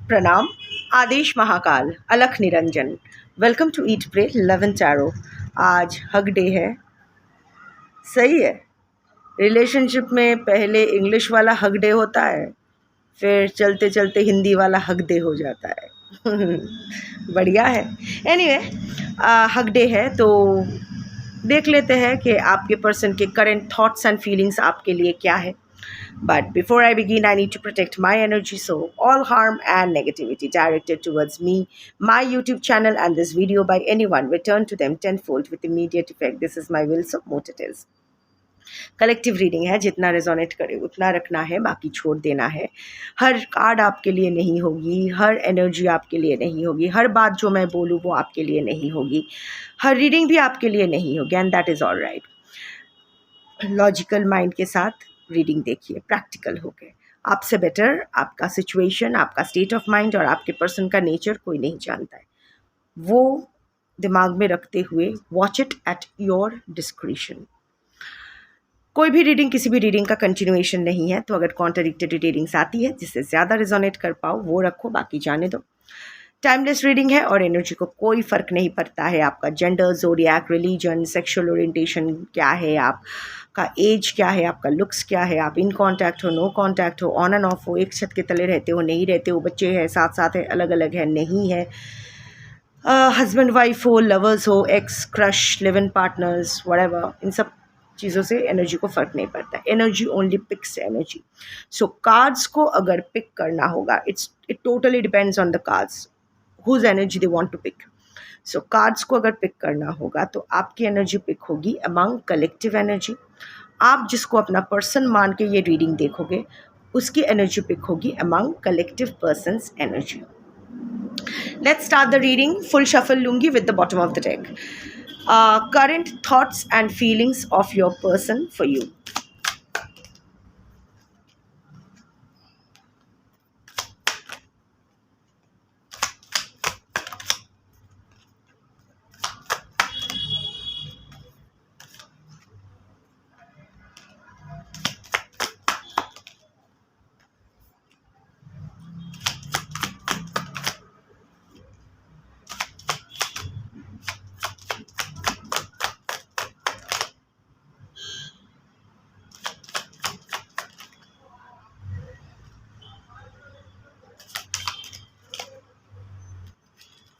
प्रणाम, आदेश महाकाल, अलख निरंजन। Welcome to eat pray love and tarot. आज हग डे है। सही है। रिलेशनशिप में पहले इंग्लिश वाला हग डे होता है, फिर चलते चलते हिंदी वाला हग डे हो जाता है। बढ़िया है। एनीवे, हग डे है तो देख लेते हैं कि आपके पर्सन के करंट थॉट्स एंड फीलिंग्स आपके लिए क्या है। But before I begin, I need to protect my energy. So, all harm and negativity directed towards me, my YouTube channel, and this video by anyone return to them tenfold with immediate effect. This is my will, so mote it is. Collective reading है, जितना resonate करे उतना रखना है, बाकी छोड़ देना है। हर कार्ड आपके लिए नहीं होगी, हर एनर्जी आपके लिए नहीं होगी, हर बात जो मैं बोलूँ वो आपके लिए नहीं होगी, हर रीडिंग भी आपके लिए नहीं होगी, and that is all right. Logical mind के साथ रीडिंग देखिए, प्रैक्टिकल हो गए। आपसे बेटर आपका सिचुएशन, आपका स्टेट ऑफ माइंड और आपके पर्सन का नेचर कोई नहीं जानता है। वो दिमाग में रखते हुए watch it at your discretion. कोई भी रीडिंग किसी भी रीडिंग का कंटिन्यूएशन नहीं है, तो अगर कॉन्ट्राडिक्टरी रीडिंग्स आती है जिससे ज़्यादा रिजोनेट कर पाओ वो रखो, बाकी जाने दो। टाइमलेस रीडिंग है और एनर्जी को कोई फ़र्क नहीं पड़ता है। आपका gender, zodiac, religion, sexual orientation क्या है, आपका एज क्या है, आपका लुक्स क्या है, आप इन कांटेक्ट हो, नो कांटेक्ट हो, ऑन एंड ऑफ हो, एक छत के तले रहते हो, नहीं रहते हो, बच्चे हैं, साथ साथ है, अलग अलग है, नहीं है, हस्बैंड वाइफ हो, लवर्स हो, ex, crush, live in partners, whatever, इन सब चीज़ों से एनर्जी को फ़र्क नहीं पड़ता। Energy only picks energy. So cards को अगर पिक करना होगा, it totally depends on the cards whose energy they want to pick. So cards को अगर पिक करना होगा तो आपकी एनर्जी पिक होगी अमंग कलेक्टिव एनर्जी। आप जिसको अपना पर्सन मान के ये रीडिंग देखोगे उसकी एनर्जी पिक होगी among collective persons energy. Let's start the reading. Full shuffle लूंगी with the bottom of the deck. Current thoughts and feelings of your person for you.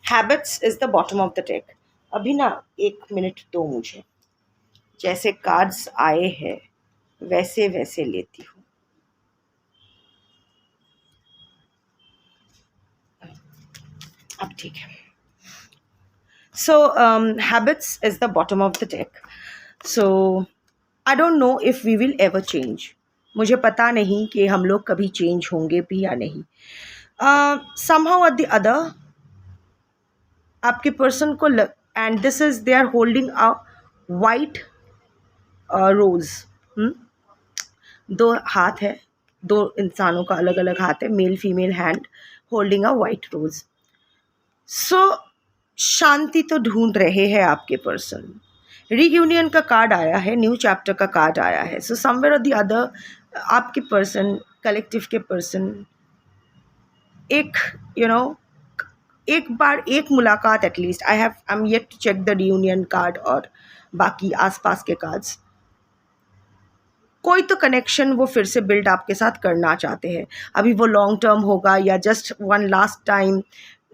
Habits is the bottom of the deck. अभी ना 1 minute दो मुझे, जैसे cards आए हैं वैसे वैसे लेती हूँ। अब ठीक है। So habits is the bottom of the deck. So I don't know if we will ever change. मुझे पता नहीं कि हम लोग कभी चेंज होंगे भी या नहीं। समहाउ एट द अदर आपके पर्सन को and this is they are holding a white rose. दो हाथ है, दो इंसानों का अलग अलग हाथ है, male female hand holding a white rose. So शांति तो ढूंढ रहे हैं आपके पर्सन। रीयूनियन का कार्ड आया है, न्यू चैप्टर का कार्ड आया है। So somewhere or the other आपके पर्सन, कलेक्टिव के पर्सन एक एक बार एक मुलाकात at least I am yet to check the reunion card और बाकी आसपास के कार्ड्स। कोई तो कनेक्शन वो फिर से बिल्ड आपके साथ करना चाहते हैं। अभी वो लॉन्ग टर्म होगा या just one last time,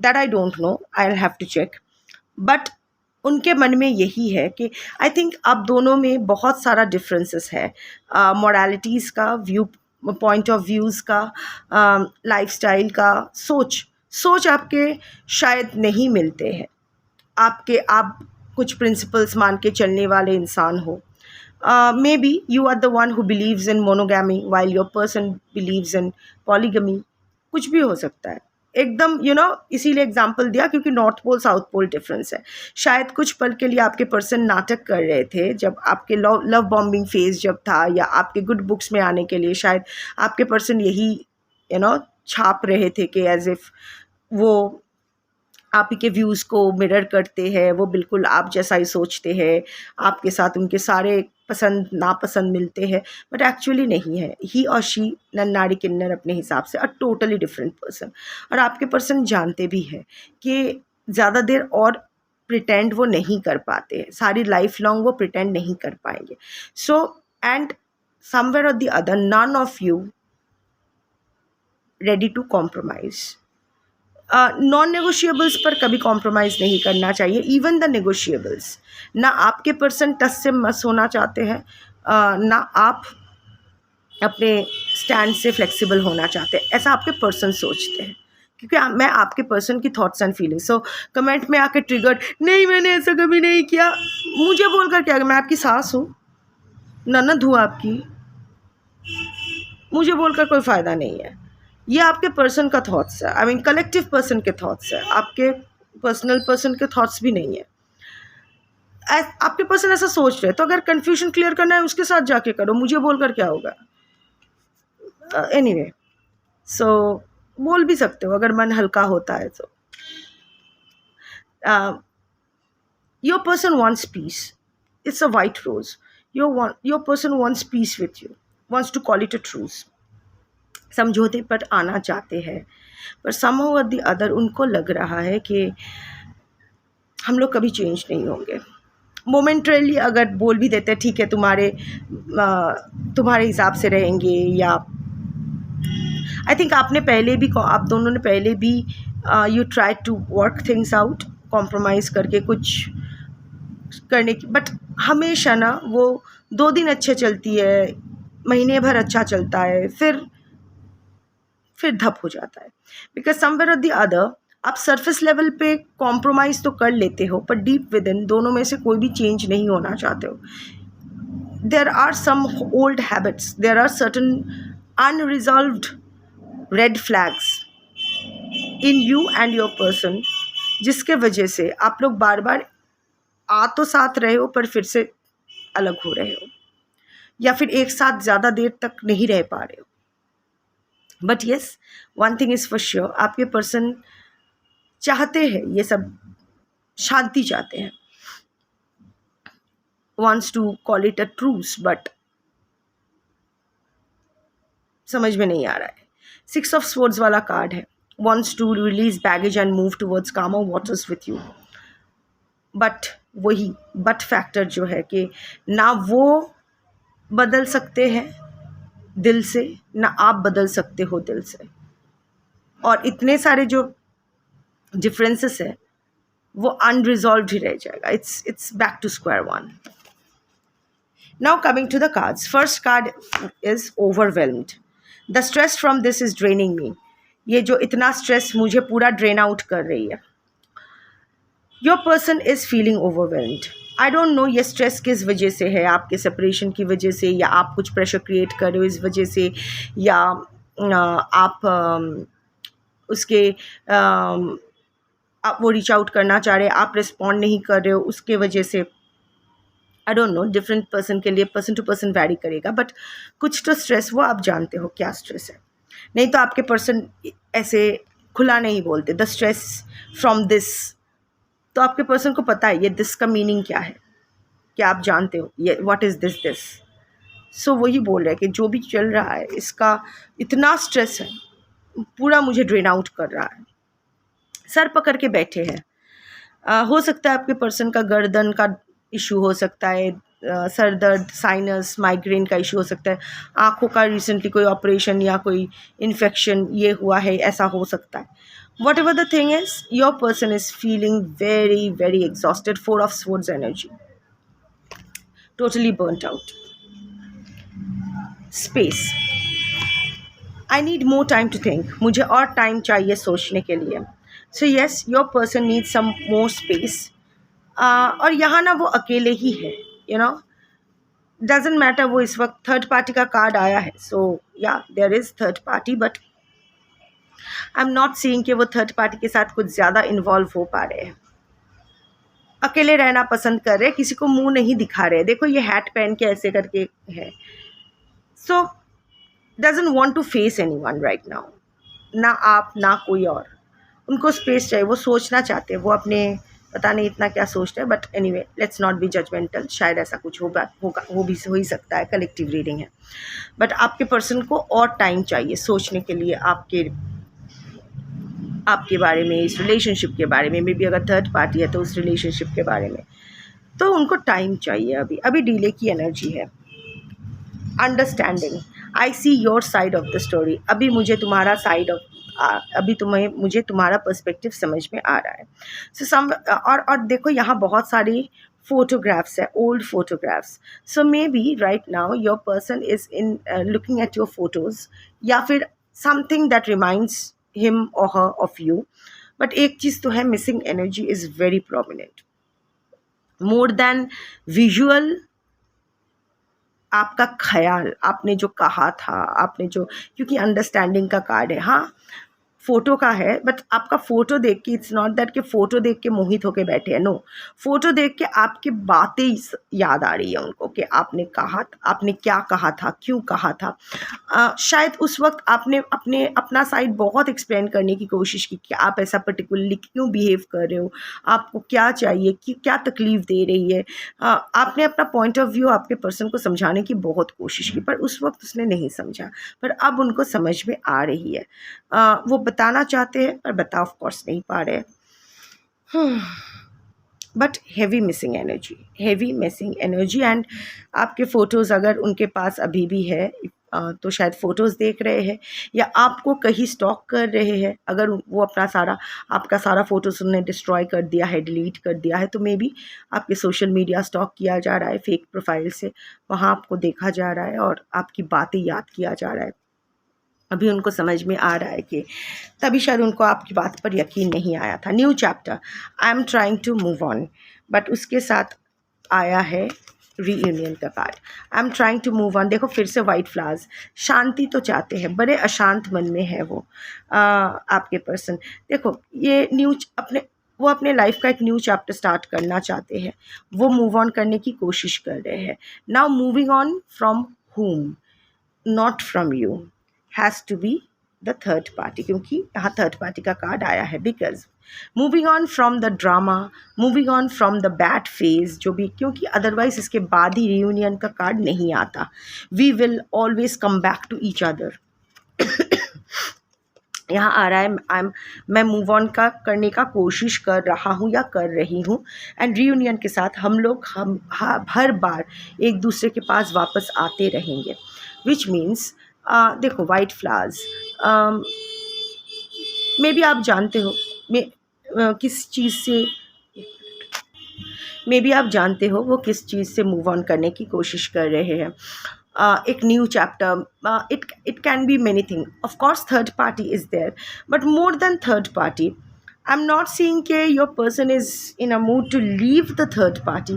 that I don't know, I will have to check. But उनके मन में यही है कि आई थिंक आप दोनों में बहुत सारा डिफरेंसेस है, मोरालिटीज़ का, व्यू पॉइंट ऑफ व्यूज़ का, लाइफस्टाइल का, सोच आपके शायद नहीं मिलते हैं। आप कुछ प्रिंसिपल्स मान के चलने वाले इंसान हो। Maybe you are the one who believes in monogamy while your person believes in polygamy. कुछ भी हो सकता है एकदम, इसीलिए एग्जाम्पल दिया क्योंकि north pole south pole difference है। शायद कुछ पल के लिए आपके पर्सन नाटक कर रहे थे जब आपके लव बॉम्बिंग फेज जब था, या आपके गुड बुक्स में आने के लिए शायद आपके पर्सन यही छाप रहे थे कि एज इफ वो आप ही के व्यूज़ को मिरर करते हैं, वो बिल्कुल आप जैसा ही सोचते हैं, आपके साथ उनके सारे पसंद नापसंद मिलते हैं, बट एक्चुअली नहीं है. ही और शी नन्नारी किन्नर अपने हिसाब से अ टोटली डिफरेंट पर्सन. और आपके पर्सन जानते भी हैं कि ज़्यादा देर और प्रिटेंड वो नहीं कर पाते हैं, सारी लाइफ लॉन्ग वो प्रिटेंड नहीं कर पाएंगे. So and somewhere or the other none of you ready to compromise. Non negotiables पर कभी कॉम्प्रोमाइज़ नहीं करना चाहिए, इवन द नेगोशिएबल्स. ना आपके पर्सन टस से मस होना चाहते हैं, ना आप अपने स्टैंड से फ्लेक्सिबल होना चाहते हैं. ऐसा आपके पर्सन सोचते हैं, क्योंकि मैं आपके पर्सन की thoughts and feelings. So comment में आके ट्रिगर्ड, नहीं मैंने ऐसा कभी नहीं किया, मुझे बोलकर क्या, मैं आपकी सास हूँ, ननद हूँ आपकी, मुझे बोलकर कोई फ़ायदा नहीं है. ये आपके पर्सन का थॉट्स है, आई मीन कलेक्टिव पर्सन के थॉट्स है, आपके पर्सनल पर्सन के थॉट्स भी नहीं है. आपके पर्सन ऐसा सोच रहे हैं, तो अगर कन्फ्यूजन क्लियर करना है उसके साथ जाके करो, मुझे बोलकर क्या होगा. एनीवे, सो बोल भी सकते हो अगर मन हल्का होता है तो. Your person wants peace, it's a white rose. Your person wants peace with you, wants to call it a truce. समझौते पर आना चाहते हैं, पर समहाउ और द अदर उनको लग रहा है कि हम लोग कभी चेंज नहीं होंगे. मोमेंटरली अगर बोल भी देते हैं ठीक है तुम्हारे हिसाब से रहेंगे, या आई थिंक आप दोनों ने पहले भी you try to work things out, compromise करके कुछ करने की, बट हमेशा ना वो 2 दिन अच्छे चलती है, महीने भर अच्छा चलता है, फिर धप हो जाता है. Because somewhere or the other आप सरफेस लेवल पे कॉम्प्रोमाइज़ तो कर लेते हो, पर डीप विद इन दोनों में से कोई भी चेंज नहीं होना चाहते हो. There are some old habits, there are certain unresolved red flags in you and your person, जिसके वजह से आप लोग बार बार आ तो साथ रहे हो पर फिर से अलग हो रहे हो, या फिर एक साथ ज़्यादा देर तक नहीं रह पा रहे हो. But yes, one thing is for sure, आपके पर्सन चाहते हैं ये सब, शांति चाहते हैं, wants to call it a truce, but समझ में नहीं आ रहा है. 6 of Swords वाला कार्ड है, wants to release baggage and move towards calmer waters with you. But वही बट फैक्टर जो है कि ना वो बदल सकते हैं दिल से, ना आप बदल सकते हो दिल से, और इतने सारे जो डिफरेंसेस है वो अनरिजॉल्व्ड ही रह जाएगा. It's back to square one. Now coming to the cards. First card is overwhelmed. The stress from this is draining me. ये जो इतना स्ट्रेस मुझे पूरा ड्रेन आउट कर रही है. Your person is feeling overwhelmed. I don't no ये stress किस वजह से है, आपके सेपरेशन की वजह से, या आप कुछ प्रेशर क्रिएट कर रहे हो इस वजह से, या आप उसके आप वो रीच आउट करना चाह रहे हैं, आप रिस्पॉन्ड नहीं कर रहे हो उसके वजह से. आई डोंट नो, डिफरेंट पर्सन के लिए पर्सन टू पर्सन वैरी करेगा, बट कुछ तो स्ट्रेस वो आप जानते हो क्या स्ट्रेस है. नहीं तो आपके पर्सन ऐसे खुला नहीं बोलते द स्ट्रेस फ्रॉम दिस. तो आपके पर्सन को पता है ये दिस का मीनिंग क्या है, क्या आप जानते हो ये व्हाट इज़ दिस. सो वही बोल रहे हैं कि जो भी चल रहा है इसका इतना स्ट्रेस है, पूरा मुझे ड्रेन आउट कर रहा है. सर पकड़ के बैठे हैं. हो सकता है आपके पर्सन का गर्दन का इशू हो सकता है, सर दर्द, साइनस, माइग्रेन का इशू हो सकता है, आँखों का रिसेंटली कोई ऑपरेशन या कोई इन्फेक्शन ये हुआ है, ऐसा हो सकता है. Whatever the thing is, your person is feeling very, very exhausted. 4 of Swords energy. Totally burnt out. Space. I need more time to think. मुझे और टाइम चाहिए सोचने के लिए. So yes, your person needs some more space. और यहाँ ना वो अकेले ही है, you know. Doesn't matter वो इस वक्त थर्ड पार्टी का कार्ड आया है. So yeah, there is third party, but I am not seeing कि वो थर्ड पार्टी के साथ कुछ ज़्यादा इन्वॉल्व हो पा रहे हैं. अकेले रहना पसंद कर रहे हैं, किसी को मुंह नहीं दिखा रहे. देखो ये हैट पहन के ऐसे करके है. So doesn't want to face anyone right now. ना आप ना कोई और. उनको स्पेस चाहिए, वो सोचना चाहते हैं, वो अपने पता नहीं इतना क्या सोचते हैं, but anyway let's not be judgemental, शायद ऐसा कुछ होगा वो भी हो ही सकता है, कलेक्टिव रीडिंग है। बट आपके पर्सन को और टाइम चाहिए सोचने के लिए आपके बारे में, इस रिलेशनशिप के बारे में, मे बी अगर थर्ड पार्टी है तो उस रिलेशनशिप के बारे में, तो उनको टाइम चाहिए। अभी डिले की एनर्जी है। Understanding, I see your side of the story, अभी मुझे तुम्हारा मुझे तुम्हारा पर्सपेक्टिव समझ में आ रहा है। सो और देखो यहाँ बहुत सारी फोटोग्राफ्स है, old photographs. So may be right now your person is in looking at your photos, या फिर समथिंग दैट रिमाइंड्स हिम और हर ऑफ यू। बट एक चीज़ तो है, missing energy is very prominent, more than visual. आपका ख्याल, आपने जो कहा था, आपने जो, क्योंकि अंडरस्टैंडिंग का कार्ड है, हाँ फोटो का है, बट आपका फोटो देख के, इट्स नॉट दैट कि फोटो देख के मोहित होके बैठे हैं, नो, फोटो देख के आपकी बातें याद आ रही है उनको कि आपने कहा, आपने क्या कहा था, क्यों कहा था। शायद उस वक्त आपने अपना साइड बहुत एक्सप्लेन करने की कोशिश की कि आप ऐसा पर्टिकुलरली क्यों बिहेव कर रहे हो, आपको क्या चाहिए, क्या तकलीफ़ दे रही है। आपने अपना पॉइंट ऑफ व्यू आपके पर्सन को समझाने की बहुत कोशिश की, पर उस वक्त उसने नहीं समझा, पर अब उनको समझ में आ रही है। वो बताना चाहते हैं पर बता ऑफ कोर्स नहीं पा रहे। But heavy missing energy and आपके फ़ोटोज़ अगर उनके पास अभी भी है तो शायद फ़ोटोज़ देख रहे हैं या आपको कहीं स्टॉक कर रहे हैं। अगर वो आपका सारा फ़ोटोज़ उन्होंने डिस्ट्रॉय कर दिया है, डिलीट कर दिया है, तो मे बी आपके सोशल मीडिया स्टॉक किया जा रहा है फेक प्रोफाइल से, वहाँ आपको देखा जा रहा है और आपकी बातें याद किया जा रहा है। अभी उनको समझ में आ रहा है कि तभी शायद उनको आपकी बात पर यकीन नहीं आया था। New chapter, I am trying to move on, but उसके साथ आया है रीयूनियन का card. I am trying to move on, देखो फिर से वाइट फ्लावर्स, शांति तो चाहते हैं, बड़े अशांत मन में है वो आपके पर्सन। देखो ये वो अपने लाइफ का एक न्यू चैप्टर स्टार्ट करना चाहते हैं, वो मूव ऑन करने की कोशिश कर रहे हैं। Now moving on from whom, not from you, has to be the third party, क्योंकि यहाँ थर्ड पार्टी का कार्ड आया है। Because moving on from the drama, moving on from the bad phase, जो भी, क्योंकि अदरवाइज इसके बाद ही रियूनियन का कार्ड नहीं आता। We will always come back to each other. यहाँ आ रहा है मैं मूव ऑन करने का कोशिश कर रहा हूँ या कर रही हूँ, एंड रीयूनियन के साथ हम हर बार एक दूसरे के पास वापस आते रहेंगे, विच मीन्स देखो वाइट फ्लावर्स, मे बी आप जानते हो किस चीज़ से, मे बी आप जानते हो वो किस चीज़ से मूव ऑन करने की कोशिश कर रहे हैं। एक new chapter, it can be many thing, of course third party is there, but more than third party I am not seeing के your person is in a mood to leave the third party,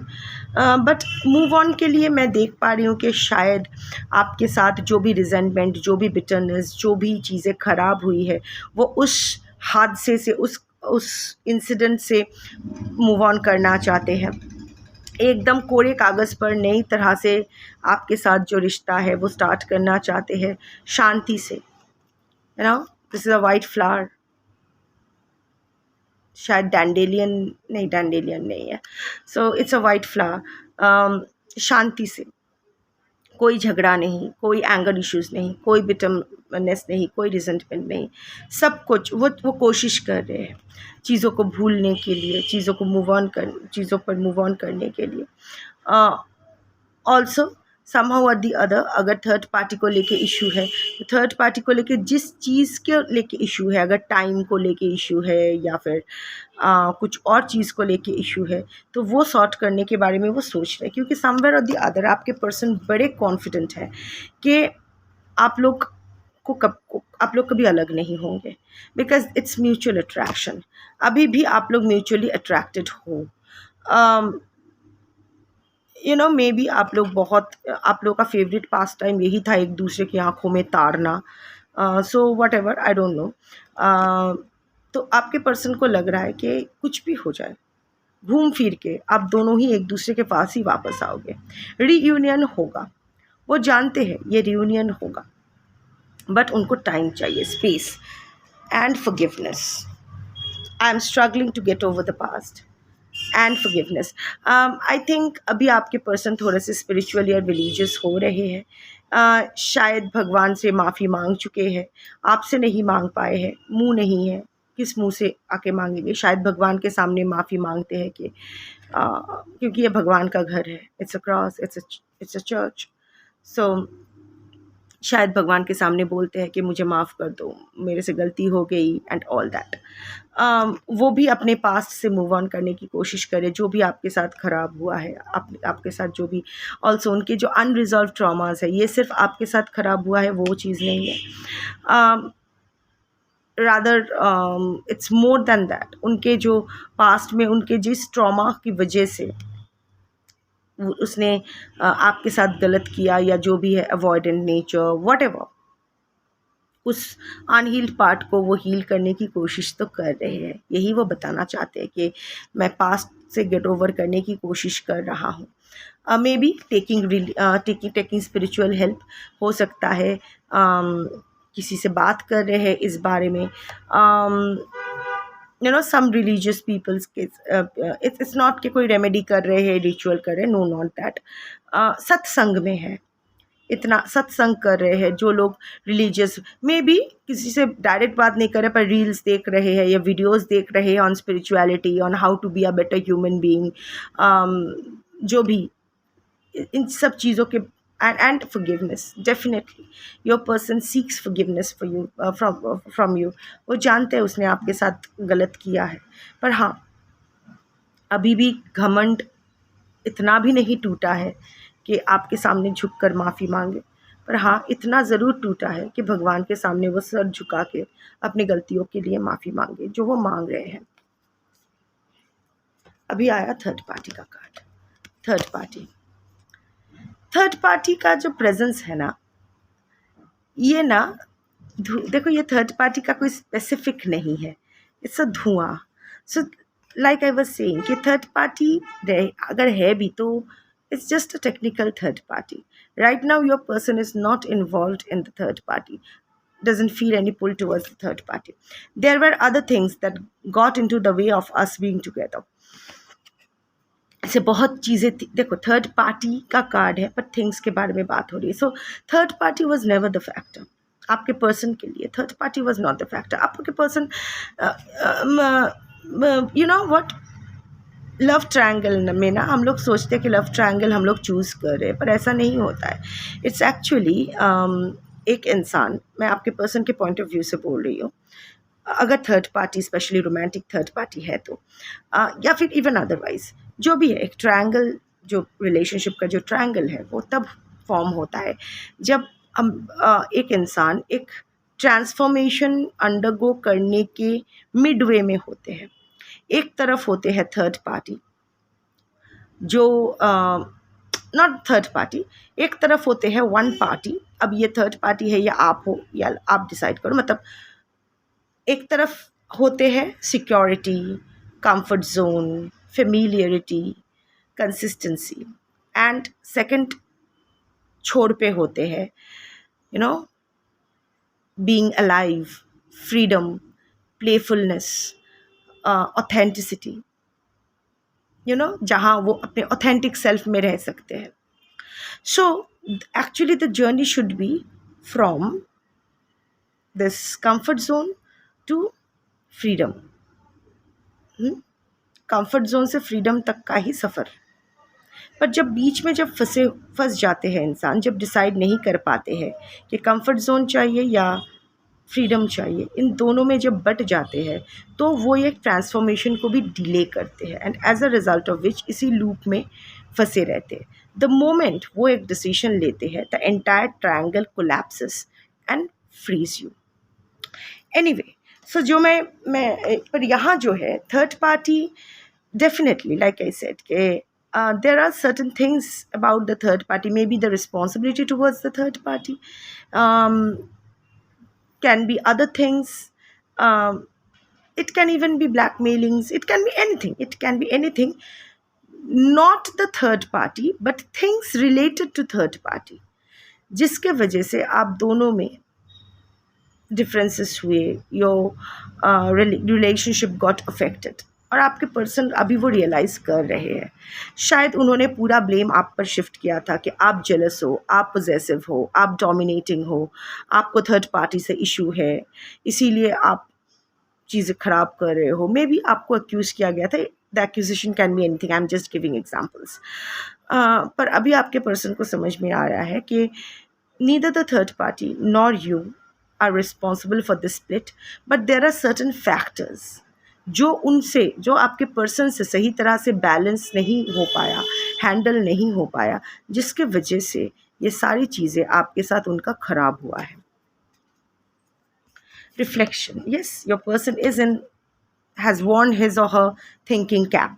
but move on के लिए मैं देख पा रही हूँ कि शायद आपके साथ जो भी रिजेंटमेंट, जो भी बिटरनेस, जो भी चीज़ें ख़राब हुई है, वो उस हादसे से, उस इंसिडेंट से मूव ऑन करना चाहते हैं। एकदम कोरे कागज़ पर नई तरह से आपके साथ जो रिश्ता है वो स्टार्ट करना चाहते हैं, शांति से। You know, this is a white flower, शायद डैंडेलियन नहीं है, so it's a white flower. शांति से, कोई झगड़ा नहीं, कोई एंगर इश्यूज़ नहीं, कोई बिटरनेस नहीं, कोई रिजेंटमेंट नहीं, सब कुछ वो कोशिश कर रहे हैं चीज़ों को भूलने के लिए, चीज़ों पर मूव ऑन करने के लिए। ऑल्सो समहाउ और दी अदर, अगर थर्ड पार्टी को लेके इशू है, तो थर्ड पार्टी को लेके जिस चीज़ के लेके इशू है, अगर टाइम को लेके इशू है या फिर कुछ और चीज़ को लेके इशू है, तो वो सॉर्ट करने के बारे में वो सोच रहे हैं, क्योंकि समवेयर और दी अदर आपके पर्सन बड़े कॉन्फिडेंट है कि आप लोग कभी अलग नहीं होंगे, बिकॉज इट्स म्यूचुअल अट्रैक्शन। अभी भी आप लोग म्यूचुअली अट्रैक्टेड हो। यू नो, मे बी आप लोग का फेवरेट पास टाइम यही था एक दूसरे की आंखों में तारना, so whatever, I don't know. तो आपके पर्सन को लग रहा है कि कुछ भी हो जाए, घूम फिर के आप दोनों ही एक दूसरे के पास ही वापस आओगे, रीयूनियन होगा। वो जानते हैं ये रीयूनियन होगा, बट उनको टाइम चाहिए, space and forgiveness. I am struggling to get over the past. And forgiveness. I think अभी आपके पर्सन थोड़े से स्पिरिचुअल या रिलीजियस हो रहे हैं, शायद भगवान से माफ़ी मांग चुके हैं, आपसे नहीं मांग पाए हैं, मुंह नहीं है, किस मुंह से आके मांगेंगे, शायद भगवान के सामने माफ़ी मांगते हैं कि क्योंकि ये भगवान का घर है, it's a cross, it's a church. So शायद भगवान के सामने बोलते हैं कि मुझे माफ़ कर दो, मेरे से गलती हो गई एंड ऑल दैट। वो भी अपने पास्ट से मूव ऑन करने की कोशिश करें, जो भी आपके साथ ख़राब हुआ है, आपके साथ जो भी, ऑल्सो उनके जो अनरिजॉल्व ट्रॉमास है, ये सिर्फ आपके साथ ख़राब हुआ है वो चीज़ नहीं है, rather it's more than that. उनके जो पास्ट में उनके जिस ट्रॉमा की वजह से उसने आपके साथ गलत किया, या जो भी है, अवॉइडेंट नेचर, व्हाटएवर, उस अनहील्ड पार्ट को वो हील करने की कोशिश तो कर रहे हैं। यही वो बताना चाहते हैं कि मैं पास्ट से गेट ओवर करने की कोशिश कर रहा हूँ। May be taking spiritual help हो सकता है, किसी से बात कर रहे हैं इस बारे में, सम रिलीजियस पीपल्स के, इट्स नॉट कि कोई रेमेडी कर रहे हैं, रिचुअल कर रहे हैं, नो नॉट दैट। सत्संग में है, इतना सत्संग कर रहे हैं जो लोग रिलीजियस, मे बी किसी से डायरेक्ट बात नहीं कर रहे पर रील्स देख रहे हैं या वीडियोस देख रहे हैं on spirituality, on how to be a better human being, जो भी इन सब चीज़ों के, and forgiveness, definitely your person seeks forgiveness for you, from you। वो जानते हैं उसने आपके साथ गलत किया है, पर हाँ, अभी भी घमंड इतना भी नहीं टूटा है कि आपके सामने झुककर माफ़ी मांगे, पर हाँ, इतना ज़रूर टूटा है कि भगवान के सामने वो सर झुका के अपनी गलतियों के लिए माफ़ी मांगे, जो वो मांग रहे हैं। अभी आया थर्ड पार्टी का कार्ड। थर्ड पार्टी का जो प्रेजेंस है ना, ये ना, देखो, ये थर्ड पार्टी का कोई स्पेसिफिक नहीं है, इट्स अ धुआं। So like I was saying कि थर्ड पार्टी अगर है भी तो it's just a technical third party. Right now your person is not involved in the third party, doesn't feel any pull towards the third party. There were other things that got into the way of us being together. ऐसे बहुत चीज़ें थी। देखो, third party का card है पर things के बारे में बात हो रही है। So third party was never the factor. आपके पर्सन के लिए third party was not the factor. आपके person, you know what, love triangle में ना हम लोग सोचते हैं कि लव ट्रायंगल हम लोग चूज़ कर रहे हैं, पर ऐसा नहीं होता है। इट्स एक्चुअली एक इंसान, मैं आपके पर्सन के पॉइंट ऑफ व्यू से बोल रही हूँ, अगर third party, specially romantic third party है तो, या फिर इवन अदरवाइज जो भी है, एक ट्रायंगल, जो रिलेशनशिप का जो ट्रायंगल है वो तब फॉर्म होता है जब हम एक इंसान एक ट्रांसफॉर्मेशन अंडरगो करने के मिडवे में होते हैं। एक तरफ होते हैं थर्ड पार्टी, जो नॉट थर्ड पार्टी, एक तरफ होते हैं वन पार्टी। अब ये थर्ड पार्टी है या आप हो, या आप डिसाइड करो। मतलब एक तरफ होते हैं security, comfort zone, familiarity, consistency, and second छोर पे होते हैं being alive, freedom, playfulness, authenticity, जहाँ वो अपने ऑथेंटिक सेल्फ में रह सकते हैं। So actually the journey should be from this comfort zone to freedom. Comfort zone से फ्रीडम तक का ही सफ़र। पर जब बीच में जब फंस जाते हैं इंसान, जब डिसाइड नहीं कर पाते हैं कि कंफर्ट जोन चाहिए या फ्रीडम चाहिए, इन दोनों में जब बट जाते हैं तो वो एक ट्रांसफॉर्मेशन को भी डिले करते हैं, and as a result of which इसी लूप में फंसे रहते हैं। द मोमेंट वो एक डिसीजन लेते हैं, the entire triangle collapses and freeze you. Anyway, so जो मैं पर यहाँ जो है third party, definitely like I said के there are certain things about the third party, maybe the responsibility towards the third party, can be other things, it can even be blackmailings, it can be anything, not the third party but things related to third party, जिसके वजह से आप दोनों में differences हुए, your relationship got affected, और आपके person अभी वो रियलाइज़ कर रहे हैं। शायद उन्होंने पूरा ब्लेम आप पर शिफ्ट किया था कि आप जेलस हो, आप पोजेसिव हो, आप डोमिनेटिंग हो, आपको थर्ड पार्टी से इशू है, इसीलिए आप चीज़ें ख़राब कर रहे हो। मे बी आपको अक्यूज़ किया गया था। The accusation can be anything, I am just giving examples. पर अभी आपके पर्सन को समझ में आ रहा है कि neither the third party nor you are responsible for this split, but there are certain factors जो आपके पर्सन से सही तरह से बैलेंस नहीं हो पाया, हैंडल नहीं हो पाया, जिसके वजह से ये सारी चीज़ें आपके साथ उनका खराब हुआ है। Reflection. Yes, your person has worn his or her thinking cap.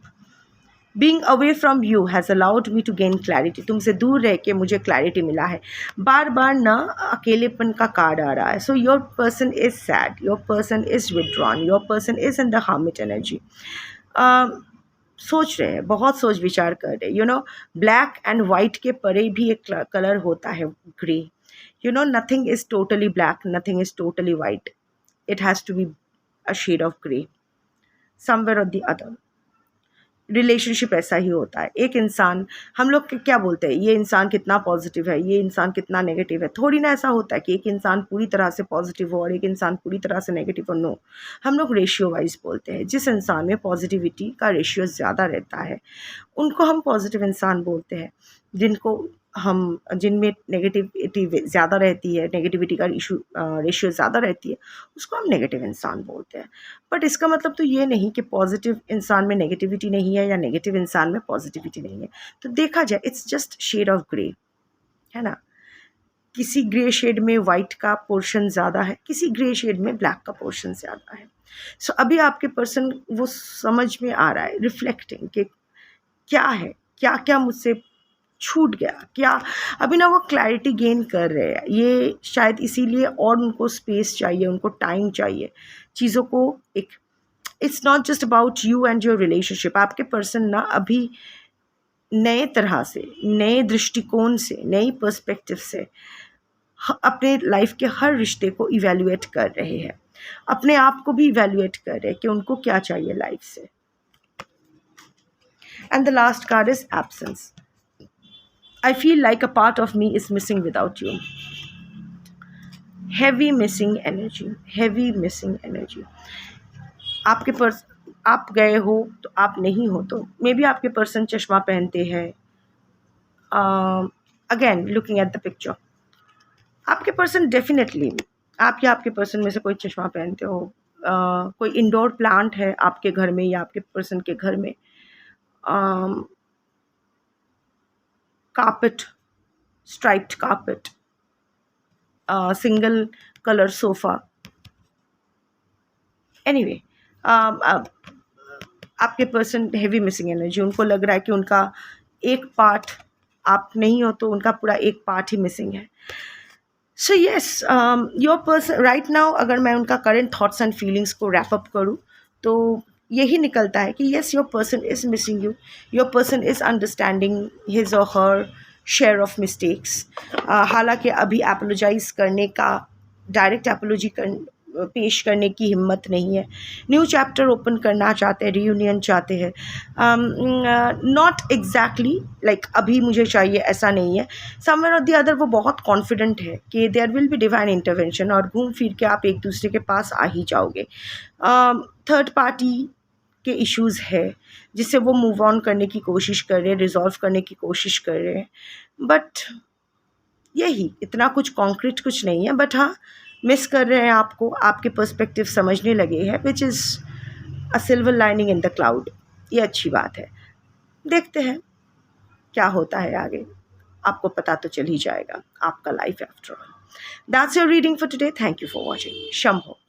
Being away from you has allowed me to gain clarity. तुमसे दूर रह के मुझे क्लैरिटी मिला है। बार बार ना अकेलेपन का कार्ड आ रहा है। So your person is sad, your person is withdrawn, your person is in the hermit energy. सोच रहे हैं, बहुत सोच विचार कर रहे हैं। You know, black and white के परे भी एक कलर होता है, grey. You know, nothing is totally black, nothing is totally white, it has to be a shade of grey somewhere or the other. Relationship ऐसा ही होता है। एक इंसान, हम लोग क्या बोलते हैं, ये इंसान कितना पॉजिटिव है, ये इंसान कितना नेगेटिव है। थोड़ी ना ऐसा होता है कि एक इंसान पूरी तरह से पॉजिटिव हो और एक इंसान पूरी तरह से नेगेटिव हो। नो, हम लोग रेशियो वाइज बोलते हैं। जिस इंसान में पॉजिटिविटी का रेशियो ज़्यादा रहता है उनको हम पॉजिटिव इंसान बोलते हैं। जिनमें नेगेटिविटी ज़्यादा रहती है, नेगेटिविटी का रेशियो ज़्यादा रहती है, उसको हम नेगेटिव इंसान बोलते हैं। बट इसका मतलब तो ये नहीं कि पॉजिटिव इंसान में नेगेटिविटी नहीं है या नेगेटिव इंसान में पॉजिटिविटी नहीं है। तो देखा जाए, it's just shade of grey, है ना। किसी ग्रे शेड में वाइट का पोर्शन ज़्यादा है, किसी ग्रे शेड में ब्लैक का पोर्शन ज़्यादा है। सो अभी आपके पर्सन वो समझ में आ रहा है, रिफ्लेक्टिंग, कि क्या है, क्या क्या मुझसे छूट गया, क्या अभी ना वो क्लैरिटी गेन कर रहे हैं। ये शायद इसीलिए और उनको स्पेस चाहिए, उनको टाइम चाहिए चीज़ों को। एक it's not just about you and your relationship. आपके पर्सन ना अभी नए तरह से, नए दृष्टिकोण से, नई पर्सपेक्टिव से अपने लाइफ के हर रिश्ते को इवैल्यूएट कर रहे हैं, अपने आप को भी इवैल्यूएट कर रहे हैं कि उनको क्या चाहिए लाइफ से। And the last card is absence. I feel like a part of me is missing without you. Heavy missing energy, heavy missing energy. आप गए हो तो आप नहीं हो, तो मे बी आपके पर्सन चश्मा पहनते हैं। Again looking at the picture, आपके पर्सन डेफिनेटली, आप या आपके पर्सन में से कोई चश्मा पहनते हो। कोई इंडोर प्लांट है आपके घर में या आपके पर्सन के घर में। carpet, striped carpet, single color sofa. Anyway, आपके पर्सन हेवी मिसिंग एनर्जी, उनको लग रहा है कि उनका एक पार्ट, आप नहीं हो तो उनका पूरा एक पार्ट ही मिसिंग है। So yes, your person right now, अगर मैं उनका करंट थॉट्स एंड फीलिंग्स को रैप अप करूँ तो यही निकलता है कि yes, your person is missing you, your person is understanding his और हर शेयर ऑफ मिस्टेक्स। हालांकि अभी एपोलोजाइज करने का, डायरेक्ट एपोलॉजी पेश करने की हिम्मत नहीं है। न्यू चैप्टर ओपन करना चाहते हैं, रीयूनियन चाहते हैं। नॉट एग्जैक्टली लाइक अभी मुझे चाहिए, ऐसा नहीं है। समवेयर और द अदर वो बहुत कॉन्फिडेंट है कि there will be divine intervention और घूम फिर के आप एक दूसरे के पास आ ही जाओगे। थर्ड पार्टी के इश्यूज़ है जिससे वो मूव ऑन करने की कोशिश कर रहे हैं, रिजॉल्व करने की कोशिश कर रहे हैं। बट यही, इतना कुछ कॉन्क्रीट कुछ नहीं है। बट हाँ, मिस कर रहे हैं आपको, आपके पर्सपेक्टिव समझने लगे हैं, which is a silver lining in the cloud. ये अच्छी बात है। देखते हैं क्या होता है आगे, आपको पता तो चल ही जाएगा, आपका life after all. That's your reading for today. Thank you for watching. Shambho.